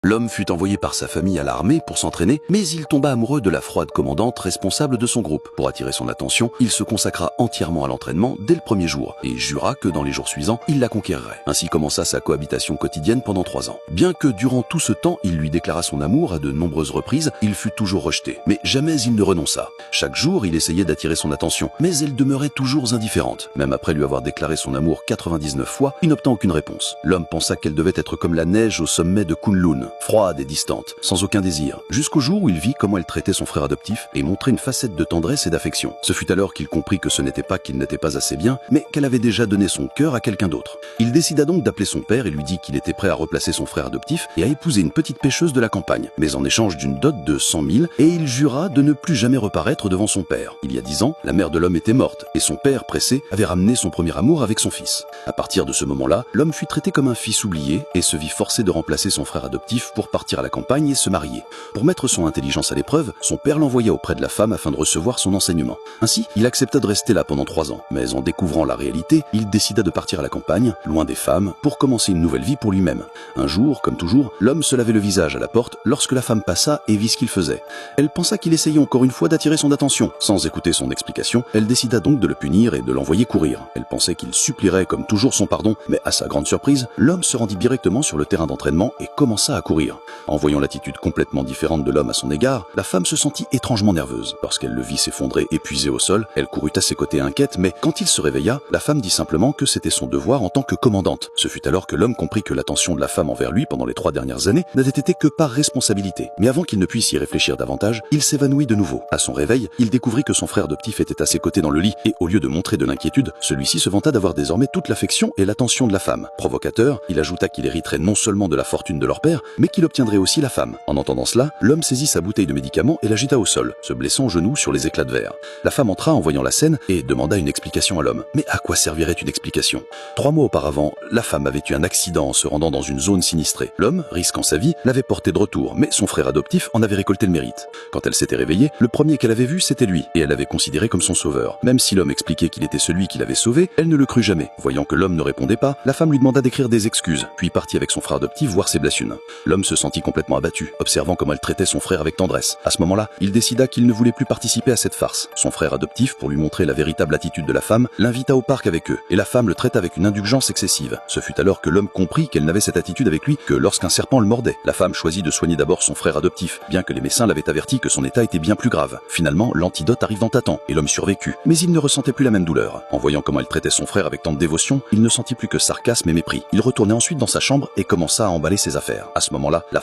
L'homme fut envoyé par sa famille à l'armée pour s'entraîner, mais il tomba amoureux de la froide commandante responsable de son groupe. Pour attirer son attention, il se consacra entièrement à l'entraînement dès le premier jour et jura que dans les jours suivants, il la conquerrait. Ainsi commença sa cohabitation quotidienne pendant 3 ans. Bien que durant tout ce temps, il lui déclara son amour à de nombreuses reprises, il fut toujours rejeté. Mais jamais il ne renonça. Chaque jour, il essayait d'attirer son attention, mais elle demeurait toujours indifférente. Même après lui avoir déclaré son amour 99 fois, il n'obtint aucune réponse. L'homme pensa qu'elle devait être comme la neige au sommet de Kunlun, froide et distante, sans aucun désir, jusqu'au jour où il vit comment elle traitait son frère adoptif et montrait une facette de tendresse et d'affection. Ce fut alors qu'il comprit que ce n'était pas qu'il n'était pas assez bien, mais qu'elle avait déjà donné son cœur à quelqu'un d'autre. Il décida donc d'appeler son père et lui dit qu'il était prêt à replacer son frère adoptif et à épouser une petite pêcheuse de la campagne, mais en échange d'une dot de 100 000, et il jura de ne plus jamais reparaître devant son père. Il y a 10 ans, la mère de l'homme était morte, et son père, pressé, avait ramené son premier amour avec son fils. À partir de ce moment-là, l'homme fut traité comme un fils oublié et se vit forcé de remplacer son frère adoptif pour partir à la campagne et se marier. Pour mettre son intelligence à l'épreuve, son père l'envoya auprès de la femme afin de recevoir son enseignement. Ainsi, il accepta de rester là pendant 3 ans, mais en découvrant la réalité, il décida de partir à la campagne, loin des femmes, pour commencer une nouvelle vie pour lui-même. Un jour, comme toujours, l'homme se lavait le visage à la porte lorsque la femme passa et vit ce qu'il faisait. Elle pensa qu'il essayait encore une fois d'attirer son attention. Sans écouter son explication, elle décida donc de le punir et de l'envoyer courir. Elle pensait qu'il supplierait comme toujours son pardon, mais à sa grande surprise, l'homme se rendit directement sur le terrain d'entraînement et commença à courir. En voyant l'attitude complètement différente de l'homme à son égard, la femme se sentit étrangement nerveuse. Lorsqu'elle le vit s'effondrer épuisé au sol, elle courut à ses côtés inquiète, mais quand il se réveilla, la femme dit simplement que c'était son devoir en tant que commandante. Ce fut alors que l'homme comprit que l'attention de la femme envers lui pendant les 3 dernières années n'avait été que par responsabilité. Mais avant qu'il ne puisse y réfléchir davantage, il s'évanouit de nouveau. À son réveil, il découvrit que son frère adoptif était à ses côtés dans le lit, et au lieu de montrer de l'inquiétude, celui-ci se vanta d'avoir désormais toute l'affection et l'attention de la femme. Provocateur, il ajouta qu'il hériterait non seulement de la fortune de leur père, mais qu'il obtiendrait aussi la femme. En entendant cela, l'homme saisit sa bouteille de médicaments et l'agita au sol, se blessant au genou sur les éclats de verre. La femme entra en voyant la scène et demanda une explication à l'homme. Mais à quoi servirait une explication? 3 mois auparavant, la femme avait eu un accident en se rendant dans une zone sinistrée. L'homme, risquant sa vie, l'avait portée de retour, mais son frère adoptif en avait récolté le mérite. Quand elle s'était réveillée, le premier qu'elle avait vu, c'était lui, et elle l'avait considéré comme son sauveur. Même si l'homme expliquait qu'il était celui qui l'avait sauvé, elle ne le crut jamais. Voyant que l'homme ne répondait pas, la femme lui demanda d'écrire des excuses, puis partit avec son frère adoptif voir ses blessures. L'homme se sentit complètement abattu, observant comment elle traitait son frère avec tendresse. À ce moment-là, il décida qu'il ne voulait plus participer à cette farce. Son frère adoptif, pour lui montrer la véritable attitude de la femme, l'invita au parc avec eux, et la femme le traita avec une indulgence excessive. Ce fut alors que l'homme comprit qu'elle n'avait cette attitude avec lui que lorsqu'un serpent le mordait. La femme choisit de soigner d'abord son frère adoptif, bien que les médecins l'avaient averti que son état était bien plus grave. Finalement, l'antidote arrive dans Tatan, et l'homme survécut. Mais il ne ressentait plus la même douleur. En voyant comment elle traitait son frère avec tant de dévotion, il ne sentit plus que sarcasme et mépris. Il retournait ensuite dans sa chambre et commença à emballer ses affaires. À ce moment-là, la